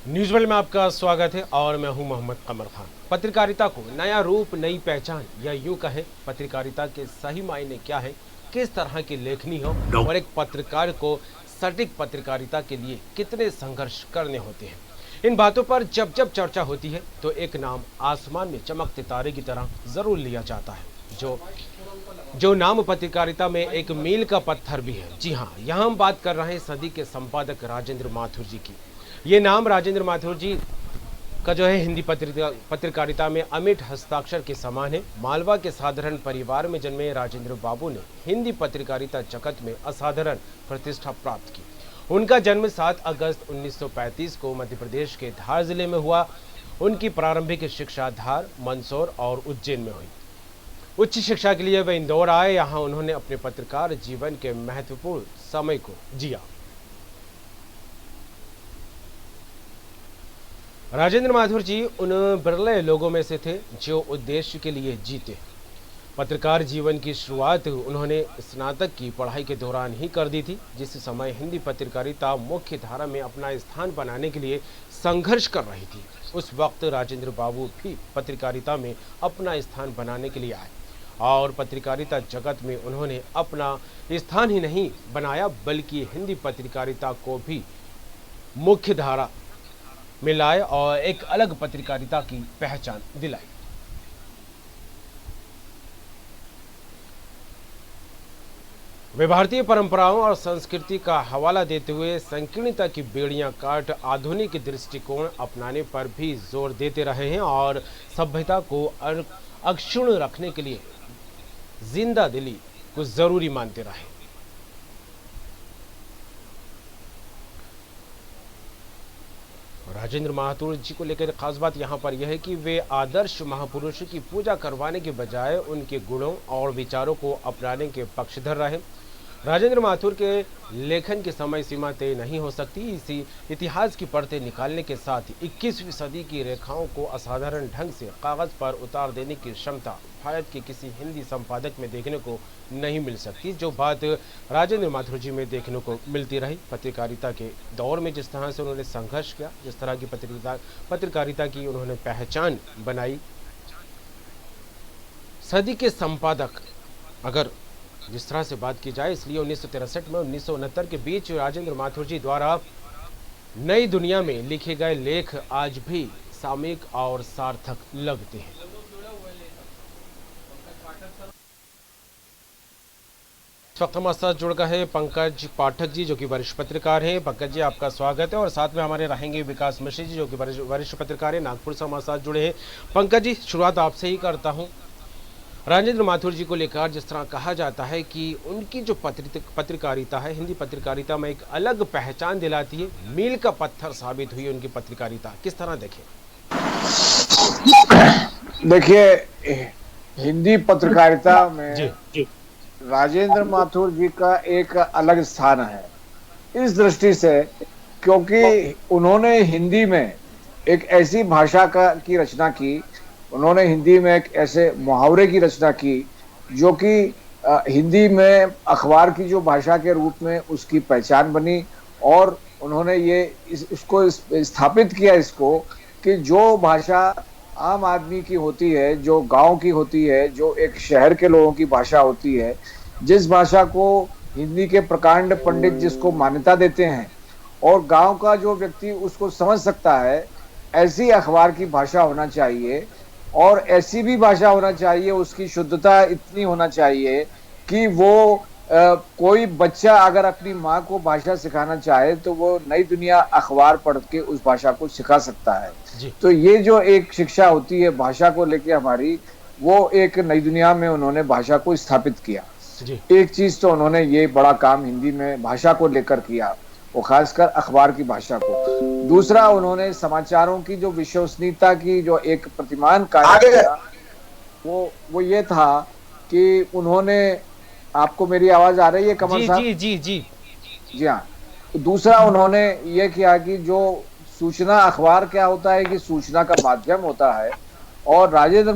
News world में आपका स्वागत है और मैं हूं मोहम्मद कमर खान। पत्रकारिता को नया रूप, नई पहचान या यूं कहें पत्रकारिता के सही मायने क्या है, किस तरह की लेखनी हो और एक पत्रकार को सटीक पत्रकारिता के लिए कितने संघर्ष करने होते हैं, इन बातों पर जब जब चर्चा होती है तो एक नाम आसमान में चमकते तारे की तरह जरूर लिया जाता है, जो जो नाम पत्रकारिता में एक मील का पत्थर भी है। जी हाँ, यहाँ हम बात कर रहे हैं सदी के संपादक राजेंद्र माथुर जी की। ये नाम राजेंद्र माथुर जी का जो है हिंदी पत्रकारिता में अमिट हस्ताक्षर के समान है। मालवा के साधारण परिवार में जन्मे राजेंद्र बाबू ने हिंदी पत्रकारिता जगत में असाधारण प्रतिष्ठा प्राप्त की। उनका जन्म 7 अगस्त 1935 को मध्य प्रदेश के धार जिले में हुआ। उनकी प्रारंभिक शिक्षा धार, मंदसौर और उज्जैन में हुई। उच्च शिक्षा के लिए वे इंदौर आए। यहाँ उन्होंने अपने पत्रकार जीवन के महत्वपूर्ण समय को जिया। राजेंद्र माथुर जी उन बिरले लोगों में से थे जो उद्देश्य के लिए जीते। पत्रकार जीवन की शुरुआत उन्होंने स्नातक की पढ़ाई के दौरान ही कर दी थी, जिस समय हिंदी पत्रकारिता मुख्य धारा में अपना स्थान बनाने के लिए संघर्ष कर रही थी। उस वक्त राजेंद्र बाबू भी पत्रकारिता में अपना स्थान बनाने के लिए आए और पत्रकारिता जगत में उन्होंने अपना स्थान ही नहीं बनाया बल्कि हिंदी पत्रकारिता को भी मुख्य धारा में लाए और एक अलग पत्रकारिता की पहचान दिलाई। वे भारतीय परंपराओं और संस्कृति का हवाला देते हुए संकीर्णता की बेड़ियां काट आधुनिक दृष्टिकोण अपनाने पर भी जोर देते रहे हैं और सभ्यता को अक्षुण्ण रखने के लिए जिंदा दिली को जरूरी मानते रहे। राजेंद्र माथुर जी को लेकर खास बात यहाँ पर यह है कि वे आदर्श महापुरुष की पूजा करवाने के बजाय उनके गुणों और विचारों को अपनाने के पक्षधर रहे। राजेंद्र माथुर के लेखन की समय सीमा तय नहीं हो सकती। इसी इतिहास की परतें निकालने के साथ 21वीं सदी की रेखाओं को असाधारण ढंग से कागज पर उतार देने की क्षमता भारत के किसी हिंदी संपादक में देखने को नहीं मिल सकती, जो बात राजेंद्र माथुर जी में देखने को मिलती रही। पत्रकारिता के दौर में जिस तरह से उन्होंने संघर्ष किया, जिस तरह की पत्रकारिता की उन्होंने पहचान बनाई, सदी के संपादक अगर जिस तरह से बात की जाए, इसलिए 1963 में 1969 के बीच राजेंद्र माथुर जी द्वारा नई दुनिया में लिखे गए लेख आज भी सामयिक और सार्थक लगते हैं। इस वक्त हमारे साथ जुड़ गए हैं पंकज पाठक जी, जो कि वरिष्ठ पत्रकार हैं। पंकज जी, आपका स्वागत है। और साथ में हमारे रहेंगे विकास मिश्र जी, जो कि वरिष्ठ पत्रकार हैं, नागपुर से हमारे साथ जुड़े हैं। पंकज जी, शुरुआत आपसे ही करता हूं। राजेंद्र माथुर जी को लेकर जिस तरह कहा जाता है कि उनकी जो पत्रकारिता है, हिंदी पत्रकारिता में एक अलग पहचान दिलाती है, मील का पत्थर साबित हुई उनकी पत्रकारिता, किस तरह देखें? देखिए, हिंदी पत्रकारिता में जी, जी। राजेंद्र माथुर जी का एक अलग स्थान है इस दृष्टि से, क्योंकि उन्होंने हिंदी में एक ऐसी भाषा की रचना की, उन्होंने हिंदी में एक ऐसे मुहावरे की रचना की जो कि हिंदी में अखबार की जो भाषा के रूप में उसकी पहचान बनी। और उन्होंने ये इसको स्थापित किया इसको कि जो भाषा आम आदमी की होती है, जो गांव की होती है, जो एक शहर के लोगों की भाषा होती है, जिस भाषा को हिंदी के प्रकांड पंडित जिसको मान्यता देते हैं और गांव का जो व्यक्ति उसको समझ सकता है, ऐसी अखबार की भाषा होना चाहिए। और ऐसी भी भाषा होना चाहिए, उसकी शुद्धता इतनी होना चाहिए कि वो कोई बच्चा अगर अपनी माँ को भाषा सिखाना चाहे तो वो नई दुनिया अखबार पढ़ के उस भाषा को सिखा सकता है। तो ये जो एक शिक्षा होती है भाषा को लेके हमारी, वो एक नई दुनिया में उन्होंने भाषा को स्थापित किया। एक चीज तो उन्होंने ये बड़ा काम हिंदी में भाषा को लेकर किया, वो खासकर अखबार की भाषा को। दूसरा, उन्होंने समाचारों की जो विश्वसनीयता की जो एक प्रतिमान कायम किया, वो ये था कि उन्होंने, आपको मेरी आवाज आ रही है कमल साहब? जी जी जी जी हाँ। दूसरा, उन्होंने ये किया कि जो सूचना, अखबार क्या होता है कि सूचना का माध्यम होता है, और राजेंद्र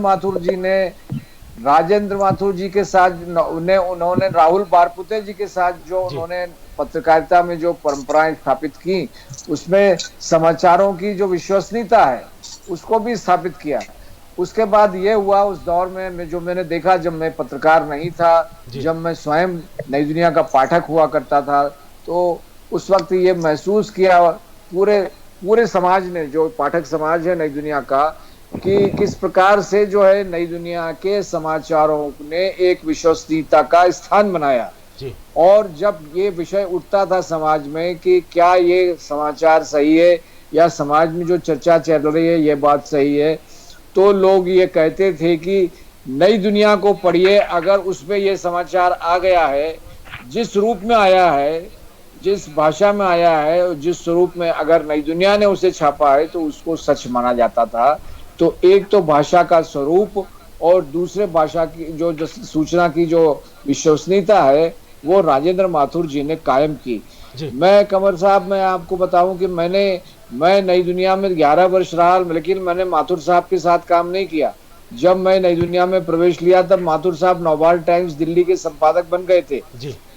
माथुर जी के साथ उन्होंने राहुल बारपुते जी के साथ जो उन्होंने पत्रकारिता में जो परंपराएं स्थापित की, उसमें समाचारों की जो विश्वसनीयता है उसको भी स्थापित किया। उसके बाद ये हुआ उस दौर में जो मैंने देखा, जब मैं पत्रकार नहीं था, जब मैं स्वयं नई दुनिया का पाठक हुआ करता था, तो उस वक्त ये महसूस किया पूरे पूरे समाज ने, जो पाठक समाज है नई दुनिया का, कि किस प्रकार से जो है नई दुनिया के समाचारों ने एक विश्वसनीयता का स्थान बनाया। और जब ये विषय उठता था समाज में कि क्या ये समाचार सही है या समाज में जो चर्चा चल रही है ये बात सही है, तो लोग ये कहते थे कि नई दुनिया को पढ़िए, अगर उसमें ये समाचार आ गया है, जिस रूप में आया है, जिस भाषा में आया है, जिस स्वरूप में अगर नई दुनिया ने उसे छापा है तो उसको सच माना जाता था। तो एक तो भाषा का स्वरूप और दूसरे भाषा की जो सूचना की जो विश्वसनीयता है वो राजेंद्र माथुर जी ने कायम की। मैं कमर साहब, मैं आपको बताऊं कि मैं नई दुनिया में 11 वर्ष रहा, लेकिन मैंने माथुर साहब के साथ काम नहीं किया। जब मैं नई दुनिया में प्रवेश लिया तब माथुर साहब नवभारत टाइम्स दिल्ली के संपादक बन गए थे,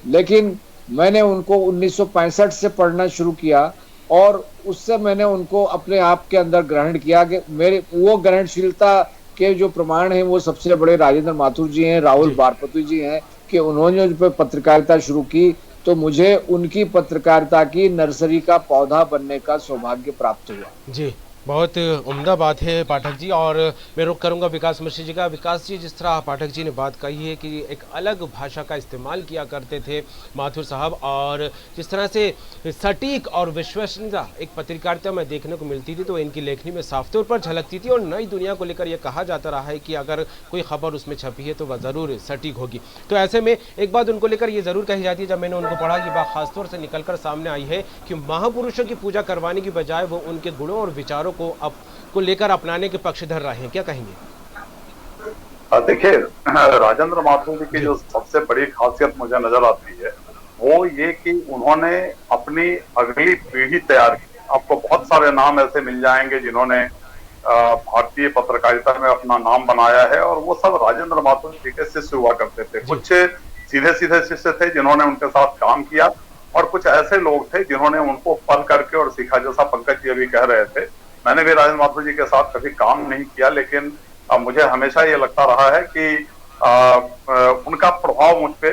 लेकिन मैंने उनको 1965 से पढ़ना शुरू किया और उससे मैंने उनको अपने आप के अंदर ग्रहण किया कि मेरे वो ग्रहणशीलता के जो प्रमाण हैं वो सबसे बड़े राजेंद्र माथुर जी हैं, राहुल बारपतु जी हैं, कि उन्होंने जो पत्रकारिता शुरू की तो मुझे उनकी पत्रकारिता की नर्सरी का पौधा बनने का सौभाग्य प्राप्त हुआ। जी, बहुत उम्दा बात है पाठक जी। और मैं रुख करूंगा विकास मिश्र जी का। विकास जी, जिस तरह पाठक जी ने बात कही है कि एक अलग भाषा का इस्तेमाल किया करते थे माथुर साहब, और जिस तरह से सटीक और विश्वसनीयता एक पत्रकारिता में देखने को मिलती थी, तो इनकी लेखनी में साफ तौर पर झलकती थी। और नई दुनिया को लेकर यह कहा जाता रहा है कि अगर कोई खबर उसमें छपी है तो वह ज़रूर सटीक होगी। तो ऐसे में एक बात उनको लेकर ये ज़रूर कही जाती है, जब मैंने उनको पढ़ा, ये बात खासतौर से निकल कर सामने आई है कि महापुरुषों की पूजा करवाने की बजाय वो उनके गुणों और विचारों को लेकर अपनाने के पक्षधर रहे हैं। क्या कहेंगे? देखिए, राजेंद्र माथुर जी की जो सबसे बड़ी खासियत मुझे नजर आती है वो ये कि उन्होंने अपनी अगली पीढ़ी तैयार की। आपको बहुत सारे नाम ऐसे मिल जाएंगे जिन्होंने भारतीय पत्रकारिता में अपना नाम बनाया है, और वो सब राजेंद्र माथुर जी के शिष्य हुआ करते थे। कुछ सीधे सीधे शिष्य थे जिन्होंने उनके साथ काम किया, और कुछ ऐसे लोग थे जिन्होंने उनको पढ़ करके और सीखा। जैसा पंकज जी अभी कह रहे थे, मैंने भी राजेंद्र माथुर जी के साथ कभी काम नहीं किया, लेकिन मुझे हमेशा ये लगता रहा है कि उनका प्रभाव मुझ पे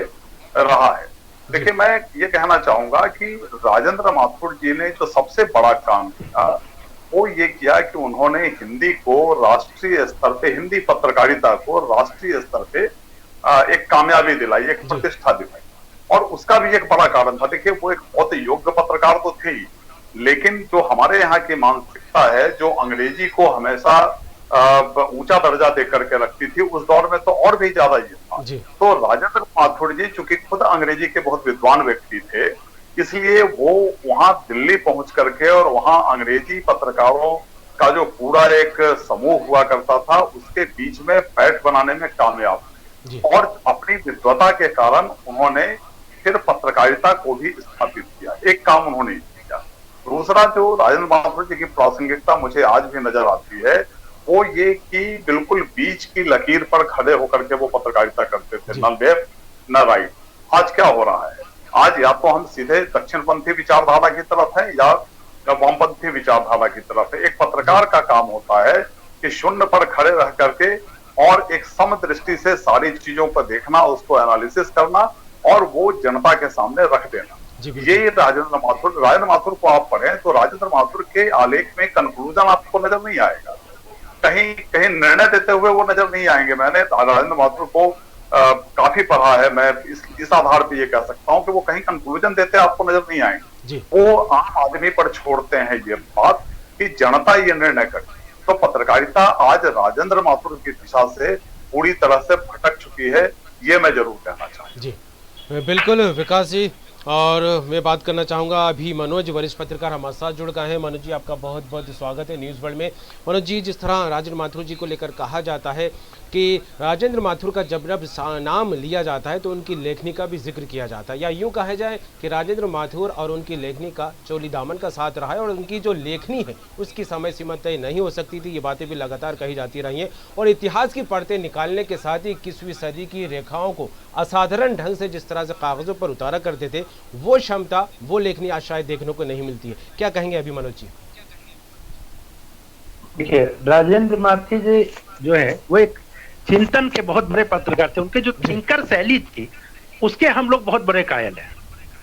रहा है। देखिए, मैं ये कहना चाहूंगा कि राजेंद्र माथुर जी ने जो सबसे बड़ा काम किया वो ये किया कि उन्होंने हिंदी को राष्ट्रीय स्तर पे, हिंदी पत्रकारिता को राष्ट्रीय स्तर पे एक कामयाबी दिलाई, एक प्रतिष्ठा दिलाई। और उसका भी एक बड़ा कारण था। देखिए, वो एक बहुत योग्य पत्रकार तो थे ही, लेकिन जो हमारे यहाँ की मानसिकता है, जो अंग्रेजी को हमेशा ऊंचा दर्जा दे करके रखती थी, उस दौर में तो और भी ज्यादा ये था। तो राजेंद्र माथुर जी चूंकि खुद अंग्रेजी के बहुत विद्वान व्यक्ति थे, इसलिए वो वहां दिल्ली पहुंच करके और वहां अंग्रेजी पत्रकारों का जो पूरा एक समूह हुआ करता था उसके बीच में पैठ बनाने में कामयाब, और अपनी विद्वता के कारण उन्होंने फिर पत्रकारिता को भी स्थापित किया। एक काम उन्होंने किया। दूसरा, जो राजेंद्र माथुर जी की प्रासंगिकता मुझे आज भी नजर आती है वो ये कि बिल्कुल बीच की लकीर पर खड़े होकर के वो पत्रकारिता करते थे, न लेफ्ट न राइट। आज क्या हो रहा है? आज या तो हम सीधे दक्षिणपंथी विचारधारा की तरफ है या वामपंथी विचारधारा की तरफ है। एक पत्रकार का काम होता है कि शून्य पर खड़े रह करके और एक समदृष्टि से सारी चीजों पर देखना, उसको एनालिसिस करना और वो जनता के सामने रख देना। ये राजेंद्र माथुर को आप पढ़ें तो राजेंद्र माथुर के आलेख में कंक्लूजन आपको नजर नहीं आएगा, कहीं कहीं निर्णय देते हुए वो नजर नहीं आएंगे। मैंने राजेंद्र माथुर को काफी पढ़ा है, मैं इस आधार पे ये कह सकता हूँ कि वो कहीं कंक्लूजन देते आपको नजर नहीं आएंगे। वो आम आदमी पर छोड़ते हैं ये बात कि जनता ये निर्णय करे। तो पत्रकारिता आज राजेंद्र माथुर की दिशा से पूरी तरह से भटक चुकी है, ये मैं जरूर कहना चाहूँगा। जी बिल्कुल विकास जी। और मैं बात करना चाहूँगा अभी मनोज, वरिष्ठ पत्रकार हमारे साथ जुड़ गए हैं। मनोज जी, आपका बहुत बहुत स्वागत है न्यूज़ वर्ल्ड में। मनोज जी, जिस तरह राजेंद्र माथुर जी को लेकर कहा जाता है कि राजेंद्र माथुर का जब नाम लिया जाता है तो उनकी लेखनी का भी जिक्र किया जाता है, या यूँ कहा जाए कि राजेंद्र माथुर और उनकी लेखनी का चोली दामन का साथ रहा है, और उनकी जो लेखनी है उसकी समय सीमा तय नहीं हो सकती थी। ये बातें भी लगातार कही जाती रही हैं, और इतिहास की परतें निकालने के साथ ही 21वीं सदी की रेखाओं को असाधारण ढंग से जिस तरह से कागज़ों पर उतारा करते थे, वो क्षमता, वो लेखनी आज शायद देखने को नहीं मिलती है। क्या कहेंगे अभी मनोज जी? देखिए, राजेंद्र माथुर जी जो है वो एक चिंतन के बहुत बड़े पत्रकार थे। उनके जो थिंकर शैली थी उसके हम लोग बहुत बड़े कायल हैं।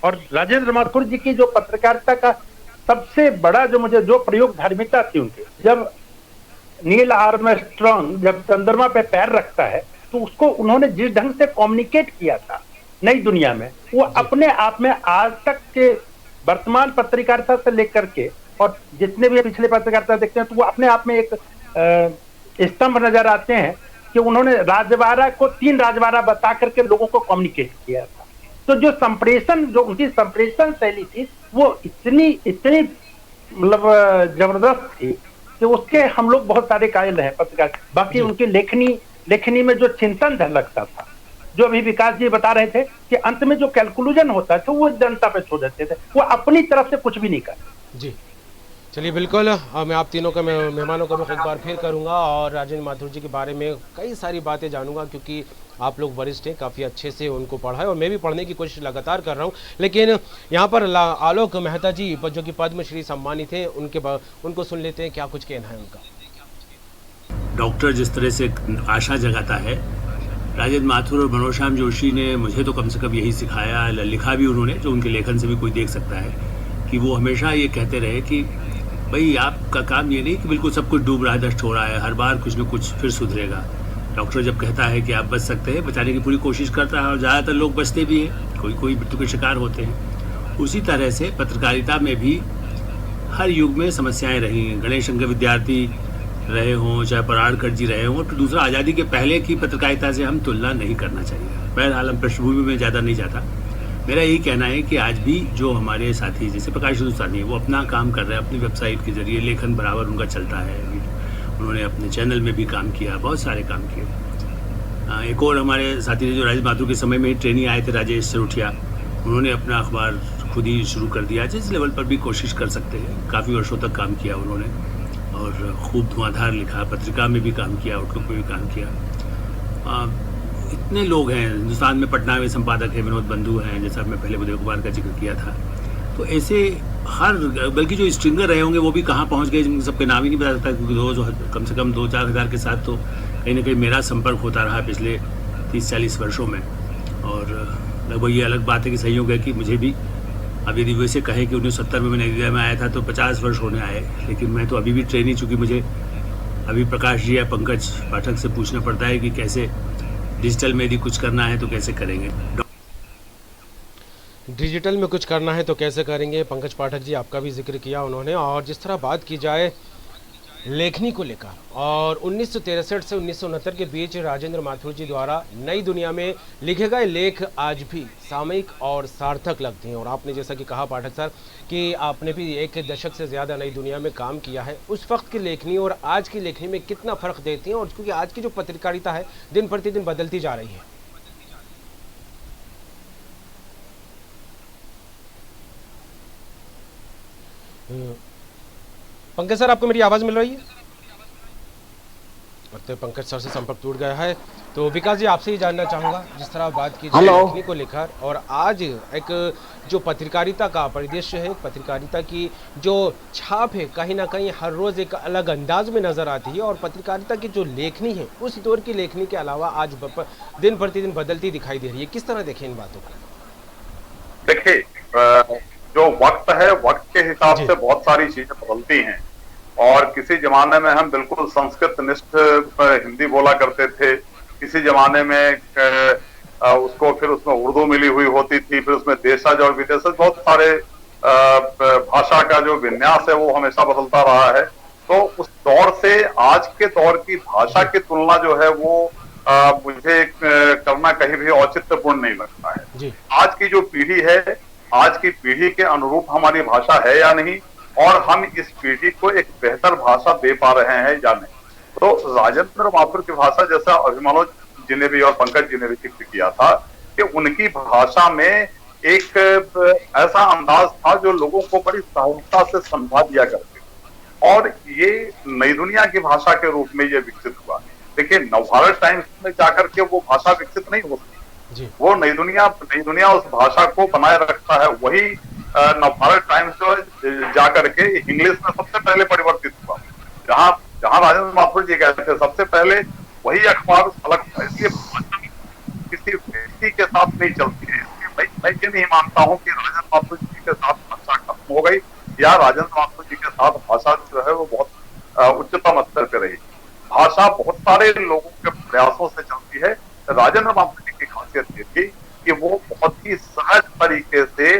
और राजेंद्र माथुर जी की जो पत्रकारिता का सबसे बड़ा जो मुझे जो प्रयोग धार्मिकता थी उनकी, जब नील आर्मस्ट्रांग जब चंद्रमा पे पैर रखता है तो उसको उन्होंने जिस ढंग से कम्युनिकेट किया था नई दुनिया में, वो अपने आप में आज तक के वर्तमान पत्रकारिता से लेकर के और जितने भी पिछले पत्रकारिता देखते हैं तो वो अपने आप में एक स्तंभ नजर आते हैं कि उन्होंने राजवाड़ा को 3 राजवाड़ा बता करके लोगों को कम्युनिकेट किया था। तो जो संप्रेषण, जो उनकी संप्रेषण शैली थी वो इतनी मतलब जबरदस्त थी कि उसके हम लोग बहुत सारे कायल हैं पत्रकार। बाकी उनकी लेखनी में जो चिंतन झलकता था, जो अभी विकास जी बता रहे थे कि अंत में जो कैलकुलेशन होता था वो जनता पे छोड़ देते थे, वो अपनी तरफ से कुछ भी नहीं करते। जी चलिए, बिल्कुल मैं आप तीनों का मेहमानों का मैं एक बार फिर करूंगा और राजेंद्र माथुर जी के बारे में कई सारी बातें जानूंगा, क्योंकि आप लोग वरिष्ठ हैं, काफ़ी अच्छे से उनको पढ़ा है और मैं भी पढ़ने की कोशिश लगातार कर रहा हूं। लेकिन यहाँ पर आलोक मेहता जी जो कि पद्मश्री सम्मानित थे, उनको सुन लेते हैं, क्या कुछ कहना है उनका। डॉक्टर जिस तरह से आशा जगाता है, राजेंद्र माथुर और मनोज श्याम जोशी ने मुझे तो कम से कम यही सिखाया, लिखा भी उन्होंने, जो उनके लेखन से भी कोई देख सकता है, कि वो हमेशा ये कहते रहे कि भाई आपका काम ये नहीं कि बिल्कुल सब कुछ डूब रहा है, डस्ट हो रहा है, हर बार कुछ न कुछ फिर सुधरेगा। डॉक्टर जब कहता है कि आप बच सकते हैं, बचाने की पूरी कोशिश करता है और ज़्यादातर लोग बचते भी हैं, कोई मृत्यु के शिकार होते हैं। उसी तरह से पत्रकारिता में भी हर युग में समस्याएं रही हैं। गणेश शंकर विद्यार्थी रहे हों, चाहे पराड़कर जी रहे हों, फिर दूसरा आज़ादी के पहले की पत्रकारिता से हम तुलना नहीं करना चाहिए। बहरहाल हम पृष्ठभूमि में ज़्यादा नहीं जाता। मेरा यही कहना है कि आज भी जो हमारे साथी जैसे प्रकाश हिंदुस्तानी है, वो अपना काम कर रहे हैं, अपनी वेबसाइट के जरिए लेखन बराबर उनका चलता है। उन्होंने अपने चैनल में भी काम किया, बहुत सारे काम किए। एक और हमारे साथी ने जो राजेंद्र माथुर के समय में ट्रेनी आए थे, राजेश सरोठिया, उन्होंने अपना अखबार खुद ही शुरू कर दिया। जिस लेवल पर भी कोशिश कर सकते हैं, काफ़ी वर्षों तक काम किया उन्होंने और खूब धुआंधार लिखा, पत्रिका में भी काम किया, आउटलुक में भी काम किया। इतने लोग हैं हिंदुस्तान में, पटना में संपादक है विनोद बंधु हैं, जैसा मैं पहले उदय कुमार का जिक्र किया था। तो ऐसे हर, बल्कि जो स्ट्रिंगर रहे होंगे वो भी कहाँ पहुँच गए, जिनके सबके नाम ही नहीं पता सकता, क्योंकि कम से कम 2-4 हज़ार के साथ तो कहीं ना कहीं मेरा संपर्क होता रहा पिछले 30-40 वर्षों में। और लगभग ये अलग बात है कि संयोग है कि मुझे भी, अब यदि वैसे कहें कि 1970 में मैंने इंडिया में आया था तो 50 वर्ष होने आए, लेकिन मैं तो अभी भी ट्रेनी, चूँकि मुझे अभी प्रकाश जी या पंकज पाठक से पूछना पड़ता है कि कैसे डिजिटल में यदि कुछ करना है तो कैसे करेंगे, डिजिटल में कुछ करना है तो कैसे करेंगे। पंकज पाठक जी, आपका भी जिक्र किया उन्होंने। और जिस तरह बात की जाए लेखनी को लेकर, और 1963 से 1969 के बीच राजेंद्र माथुर जी द्वारा नई दुनिया में लिखे गए लेख आज भी सामयिक और सार्थक लगते हैं। और आपने जैसा कि कहा पाठक सर कि आपने भी 1 दशक से ज़्यादा नई दुनिया में काम किया है, उस वक्त की लेखनी और आज की लेखनी में कितना फ़र्क देती हैं, और क्योंकि आज की जो पत्रकारिता है दिन प्रतिदिन बदलती जा रही है। पंकज सर, आपको मेरी आवाज़ मिल रही है? तो पंकज सर से संपर्क टूट गया है। तो विकास जी, आपसे ही जानना चाहूँगा, जिस तरह बात की जाए लेखनी को लेकर, और आज एक जो पत्रकारिता का परिदृश्य है, पत्रकारिता की जो छाप है, कहीं ना कहीं हर रोज़ एक अलग अंदाज में नज़र आती है, और पत्रकारिता की जो लेखनी है उस दौर की लेखनी के अलावा आज दिन प्रतिदिन बदलती दिखाई दे रही है। किस तरह देखें इन बातों को? देखिए, जो वक्त है, वक्त के हिसाब से बहुत सारी चीजें बदलती हैं। और किसी जमाने में हम बिल्कुल संस्कृत निष्ठ हिंदी बोला करते थे, किसी जमाने में उसको फिर उसमें उर्दू मिली हुई होती थी, फिर उसमें देशज और विदेशज, बहुत सारे भाषा का जो विन्यास है वो हमेशा बदलता रहा है। तो उस दौर से आज के दौर की भाषा की तुलना जो है वो मुझे करना कहीं भी औचित्यपूर्ण नहीं लगता है। आज की जो पीढ़ी है, आज की पीढ़ी के अनुरूप हमारी भाषा है या नहीं, और हम इस पीढ़ी को एक बेहतर भाषा दे पा रहे हैं या नहीं। तो राजेंद्र माथुर की भाषा, जैसा अभिमनोज जी ने भी और पंकज जी ने भी जिक्र किया था, कि उनकी भाषा में एक ऐसा अंदाज था जो लोगों को बड़ी सहजता से समझा दिया करते, और ये नई दुनिया की भाषा के रूप में ये विकसित हुआ। देखिए, नवभारत टाइम्स में जाकर के वो भाषा विकसित नहीं होती, जी। वो नई दुनिया उस भाषा को बनाए रखता है। वही नवभारत टाइम्स जो है जाकर के इंग्लिश में सबसे पहले परिवर्तित हुआ, जहां जहां राजेंद्र माथुर जी कहते थे सबसे पहले वही अखबार फलक था। इसलिए किसी व्यक्ति के साथ नहीं चलती है। इसलिए मैं ये नहीं मानता हूँ कि राजेंद्र माथुर जी के साथ भाषा खत्म हो गई या राजेंद्र माथुर जी के साथ भाषा जो है वो बहुत उच्चतम स्तर पर रही। भाषा बहुत सारे लोगों के प्रयासों से चलती है। राजेंद्र माथुर जी की खासियत ये थी कि वो बहुत ही सहज तरीके से,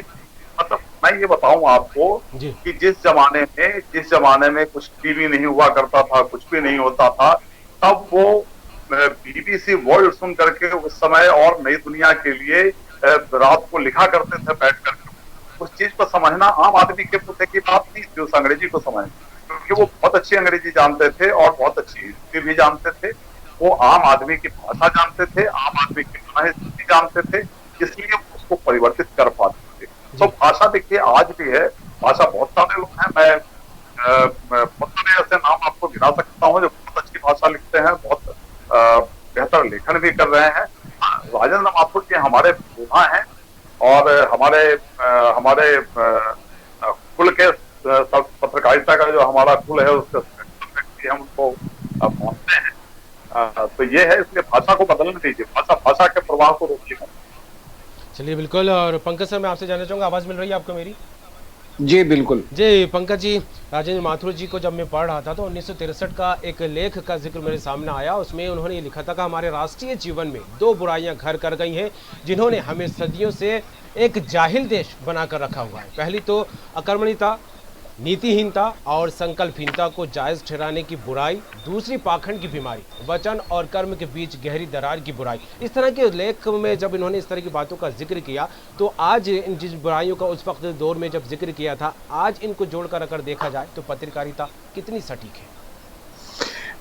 मतलब मैं ये बताऊं आपको कि जिस जमाने में कुछ टीवी नहीं हुआ करता था, कुछ भी नहीं होता था, तब वो बीबीसी वर्ल्ड सुन करके उस समय और नई दुनिया के लिए रात को लिखा करते थे बैठ करके। उस चीज को समझना आम आदमी के पुत्र की बात नहीं थी, उस अंग्रेजी को समझना, क्योंकि वो बहुत अच्छी अंग्रेजी जानते थे और बहुत अच्छी हिंदी भी जानते थे। वो आम आदमी की भाषा जानते थे, आम आदमी की स्थिति जानते थे, इसलिए उसको परिवर्तित कर पाते थे। तो भाषा देखिए आज भी है, भाषा बहुत सारे लोग हैं, मैं बहुत सारे ऐसे नाम आपको गिना सकता हूँ जो बहुत अच्छी भाषा लिखते हैं, बहुत बेहतर लेखन भी कर रहे हैं। राजेंद्र माथुर जी हमारे योद्धा हैं और हमारे कुल के पत्रकारिता का जो हमारा कुल है उसके हम उनको मानते हैं। तो ये है, इसलिए भाषा को बदलने दीजिए, भाषा के प्रवाह को रोकिए। चलिए बिल्कुल। और पंकज सर, मैं आपसे जानना चाहूँगा, आवाज़ मिल रही है आपको मेरी? जी बिल्कुल। जी पंकज जी, राजेंद्र माथुर जी को जब मैं पढ़ रहा था तो 1963 का एक लेख का जिक्र मेरे सामने आया। उसमें उन्होंने ये लिखा था कि हमारे राष्ट्रीय जीवन में दो बुराइयां घर कर गई हैं जिन्होंने हमें सदियों से एक जाहिल देश बनाकर रखा हुआ है। पहली तो अकर्मण्यता, नीतिहीनता और संकल्पहीनता को जायज़ ठहराने की बुराई, दूसरी पाखंड की बीमारी, वचन और कर्म के बीच गहरी दरार की बुराई। इस तरह के लेख में जब इन्होंने इस तरह की बातों का जिक्र किया तो आज इन जिस बुराइयों का उस वक्त दौर में जब जिक्र किया था, आज इनको जोड़कर अगर देखा जाए तो पत्रकारिता कितनी सटीक है?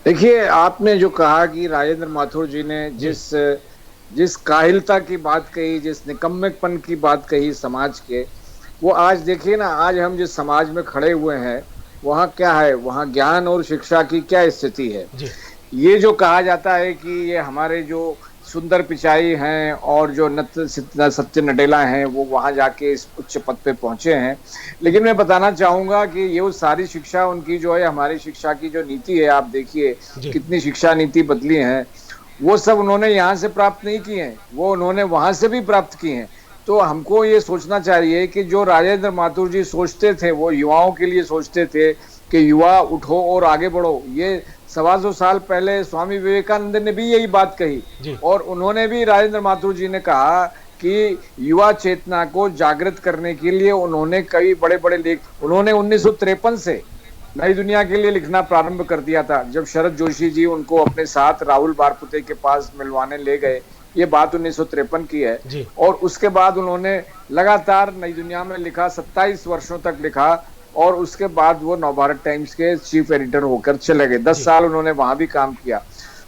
देखिए, आपने जो कहा कि राजेंद्र माथुर जी ने जिस काहिलता की बात कही, जिस निकम्मेपन की बात कही समाज के, वो आज देखिए ना, आज हम जिस समाज में खड़े हुए हैं वहाँ क्या है, वहाँ ज्ञान और शिक्षा की क्या स्थिति है। ये जो कहा जाता है कि ये हमारे जो सुंदर पिचाई हैं और जो सत्य नडेला हैं वो वहाँ जाके इस उच्च पद पे पहुँचे हैं, लेकिन मैं बताना चाहूँगा कि ये वो सारी शिक्षा उनकी जो है, हमारी शिक्षा की जो नीति है, आप देखिए कितनी शिक्षा नीति बदली है, वो सब उन्होंने यहाँ से प्राप्त नहीं की हैं, वो उन्होंने वहाँ से भी प्राप्त की हैं। तो हमको ये सोचना चाहिए कि जो राजेंद्र माथुर जी सोचते थे वो युवाओं के लिए सोचते थे कि युवा उठो और आगे बढ़ो। ये 125 साल पहले स्वामी विवेकानंद ने भी यही बात कही और उन्होंने भी, राजेंद्र माथुर जी ने कहा कि युवा चेतना को जागृत करने के लिए उन्होंने कई बड़े बड़े लेख, उन्होंने 1953 से नई दुनिया के लिए लिखना प्रारंभ कर दिया था। जब शरद जोशी जी उनको अपने साथ राहुल बारपुते के पास मिलवाने ले गए, ये बात 1953 की है। और उसके बाद उन्होंने लगातार नई दुनिया में लिखा, 27 वर्षों तक लिखा और उसके बाद वो नवभारत टाइम्स के चीफ एडिटर होकर चले गए। 10 साल उन्होंने वहां भी काम किया।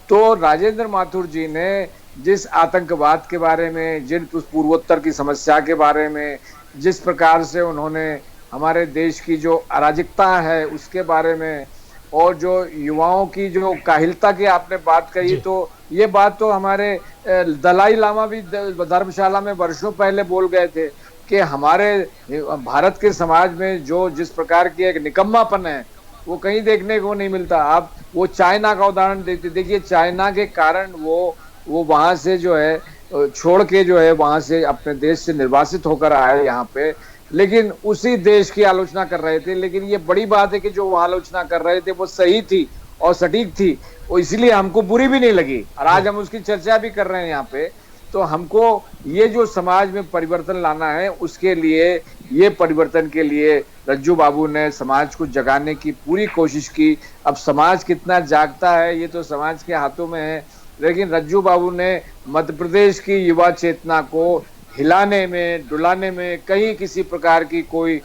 तो राजेंद्र माथुर जी ने जिस आतंकवाद के बारे में, जिन पूर्वोत्तर की समस्या के बारे में, जिस प्रकार से उन्होंने हमारे देश की जो अराजकता है उसके बारे में, और जो युवाओं की जो काहिलता की आपने बात कही, तो ये बात तो हमारे दलाई लामा भी धर्मशाला में वर्षों पहले बोल गए थे कि हमारे भारत के समाज में जो जिस प्रकार की एक निकम्मापन है वो कहीं देखने को नहीं मिलता। आप वो चाइना का उदाहरण देते, देखिए चाइना के कारण वो वहां से जो है छोड़ के जो है वहां से अपने देश से निर्वासित होकर आए यहाँ पे, लेकिन उसी देश की आलोचना कर रहे थे। लेकिन ये बड़ी बात है कि जो वो आलोचना कर रहे थे वो सही थी और सटीक थी, और इसलिए हमको बुरी भी नहीं लगी और आज हम उसकी चर्चा भी कर रहे हैं यहाँ पे। तो हमको ये जो समाज में परिवर्तन लाना है, उसके लिए, ये परिवर्तन के लिए रज्जू बाबू ने समाज को जगाने की पूरी कोशिश की। अब समाज कितना जागता है ये तो समाज के हाथों में है, लेकिन रज्जू बाबू ने मध्य प्रदेश की युवा चेतना को हिलाने में, डुलाने में कहीं किसी प्रकार की कोई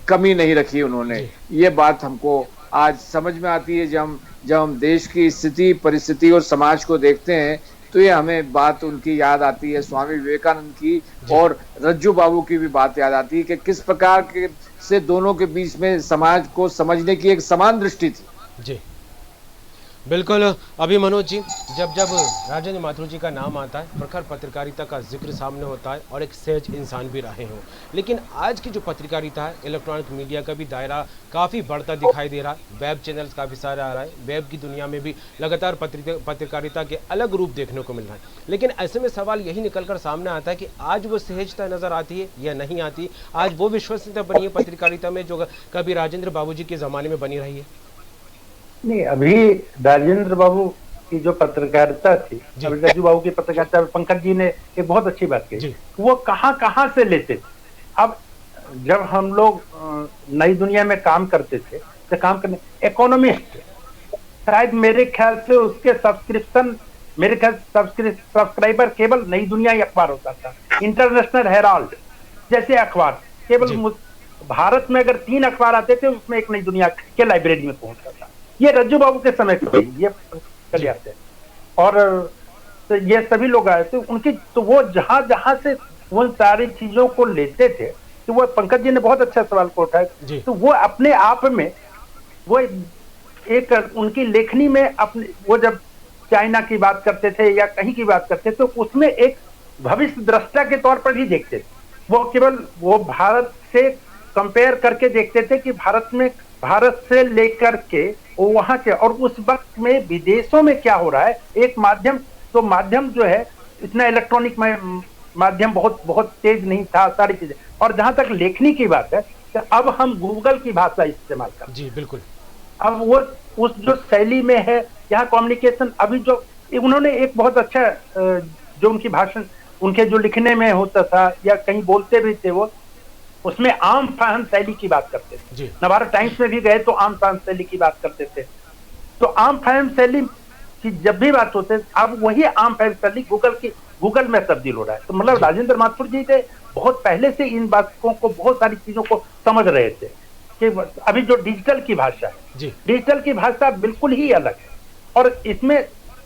कमी नहीं रखी उन्होंने। ये बात हमको आज समझ में आती है जब हम देश की स्थिति, परिस्थिति और समाज को देखते हैं, तो ये हमें बात उनकी याद आती है, स्वामी विवेकानंद की और रज्जू बाबू की भी बात याद आती है कि किस प्रकार के से दोनों के बीच में समाज को समझने की एक समान दृष्टि थी। जी बिल्कुल। अभी मनोज जी, जब जब राजेंद्र माथुर जी का नाम आता है, प्रखर पत्रकारिता का जिक्र सामने होता है और एक सहज इंसान भी रहे हों, लेकिन आज की जो पत्रकारिता है, इलेक्ट्रॉनिक मीडिया का भी दायरा काफ़ी बढ़ता दिखाई दे रहा है। वेब चैनल्स काफ़ी सारे आ रहा है, वेब की दुनिया में भी लगातार पत्रकारिता के अलग रूप देखने को मिल रहा है। लेकिन ऐसे में सवाल यही निकल कर सामने आता है कि आज वो सहजता नज़र आती है या नहीं आती? आज वो विश्वसनीयता बनी है पत्रकारिता में जो कभी राजेंद्र बाबूजी के ज़माने में बनी रही है? नहीं, अभी राजेंद्र बाबू की जो पत्रकारिता थी, अभी राजू बाबू की पत्रकारिता, पंकज जी ने एक बहुत अच्छी बात कही, वो कहाँ से लेते थे। अब जब हम लोग नई दुनिया में काम करते थे तो काम करने इकोनॉमिस्ट, शायद मेरे ख्याल से उसके सब्सक्रिप्शन, मेरे ख्याल सब्सक्राइबर केवल नई दुनिया ही अखबार होता था। इंटरनेशनल हेराल्ड जैसे अखबार केवल भारत में अगर 3 अखबार आते थे, उसमें एक नई दुनिया के लाइब्रेरी में पहुंचता था। ये रज्जू बाबू के समय के ये चले आते, और तो ये सभी लोग आए थे उनकी, तो वो जहां से उन सारी चीजों को लेते थे, तो वो पंकज जी ने बहुत अच्छा सवाल को उठाया। तो वो अपने आप में वो एक उनकी लेखनी में अपने, वो जब चाइना की बात करते थे या कहीं की बात करते थे, तो उसमें एक भविष्य दृष्टा के तौर पर भी देखते थे। वो केवल वो भारत से कंपेयर करके देखते थे कि भारत से लेकर के वो वहां के, और उस वक्त में विदेशों में क्या हो रहा है, एक माध्यम, तो माध्यम जो है इतना इलेक्ट्रॉनिक माध्यम बहुत तेज नहीं था, सारी चीजें। और जहां तक लेखनी की बात है, तो अब हम गूगल की भाषा इस्तेमाल करते हैं। जी बिल्कुल। अब वो उस जो शैली में है, यहाँ कम्युनिकेशन, अभी जो उन्होंने एक बहुत अच्छा जो उनकी भाषण, उनके जो लिखने में होता था या कहीं बोलते भी थे, वो उसमें आम फाहम शैली की बात करते थे। नवभारत टाइम्स में भी गए तो आम फाहम शैली की बात करते थे। तो आम फाहम शैली की जब भी बात होते, अब वही आम फाहम शैली गूगल में तब्दील हो रहा है। तो मतलब राजेंद्र माथुर जी थे बहुत पहले से इन बातों को, बहुत सारी चीजों को समझ रहे थे कि अभी जो डिजिटल की भाषा है, डिजिटल की भाषा बिल्कुल ही अलग है, और इसमें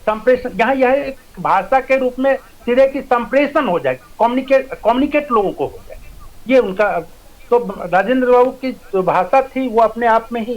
संप्रेषण, यहाँ यह एक भाषा के रूप में सीधे की संप्रेषण हो जाए, कम्युनिकेट लोगों को हो जाए, ये उनका। तो राजेंद्र बाबू की जो भाषा थी वो अपने आप में ही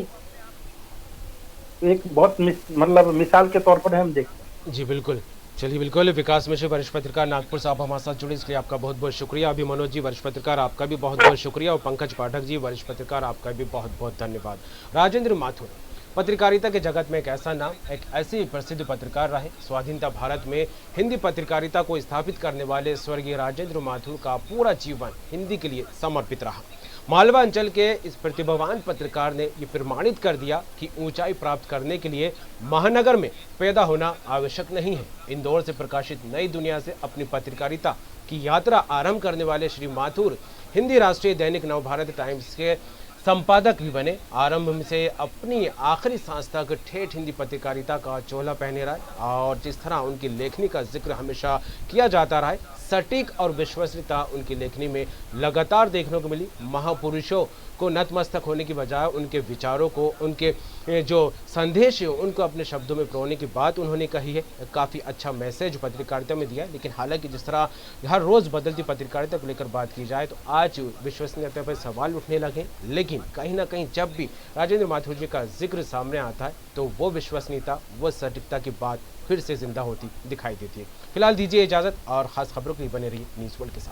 एक बहुत मतलब मिसाल के तौर पर हम देखते हैं। जी बिल्कुल। चलिए बिल्कुल, विकास मिश्र वरिष्ठ पत्रकार नागपुर से आप हमारे साथ जुड़े, इसलिए आपका बहुत बहुत शुक्रिया। अभी मनोज जी वरिष्ठ पत्रकार, आपका भी बहुत बहुत शुक्रिया, और पंकज पाठक जी वरिष्ठ पत्रकार, आपका भी बहुत बहुत धन्यवाद। राजेंद्र माथुर पत्रकारिता के जगत में एक ऐसा नाम, एक ऐसे प्रसिद्ध पत्रकार रहे। स्वाधीनता भारत में हिंदी पत्रकारिता को स्थापित करने वाले स्वर्गीय राजेंद्र माथुर का पूरा जीवन हिंदी के लिए समर्पित रहा। मालवा अंचल के इस प्रतिभावान पत्रकार ने ये प्रमाणित कर दिया कि ऊंचाई प्राप्त करने के लिए महानगर में पैदा होना आवश्यक नहीं है। इंदौर से प्रकाशित नई दुनिया से अपनी पत्रकारिता की यात्रा आरंभ करने वाले श्री माथुर हिंदी राष्ट्रीय दैनिक नवभारत टाइम्स के संपादक भी बने। आरंभ से अपनी आखिरी सांस तक ठेठ हिंदी पत्रकारिता का चोला पहने रहा, और जिस तरह उनकी लेखनी का जिक्र हमेशा किया जाता रहा है, सटीक और विश्वसनीयता उनकी लेखनी में लगातार देखने को मिली। महापुरुषों को नतमस्तक होने की बजाय उनके विचारों को, उनके जो संदेश है उनको अपने शब्दों में पिरोने की बात उन्होंने कही है। काफ़ी अच्छा मैसेज पत्रकारिता में दिया है। लेकिन हालांकि जिस तरह हर रोज़ बदलती पत्रकारिता को लेकर बात की जाए तो आज विश्वसनीयता पर सवाल उठने लगे। लेकिन कहीं ना कहीं जब भी राजेंद्र माथुर जी का जिक्र सामने आता है तो वो विश्वसनीयता, वो सटीकता की बात फिर से जिंदा होती दिखाई देती है। फिलहाल दीजिए इजाज़त, और ख़ास खबरों के लिए बने रहिए न्यूज़ वर्ल्ड के साथ।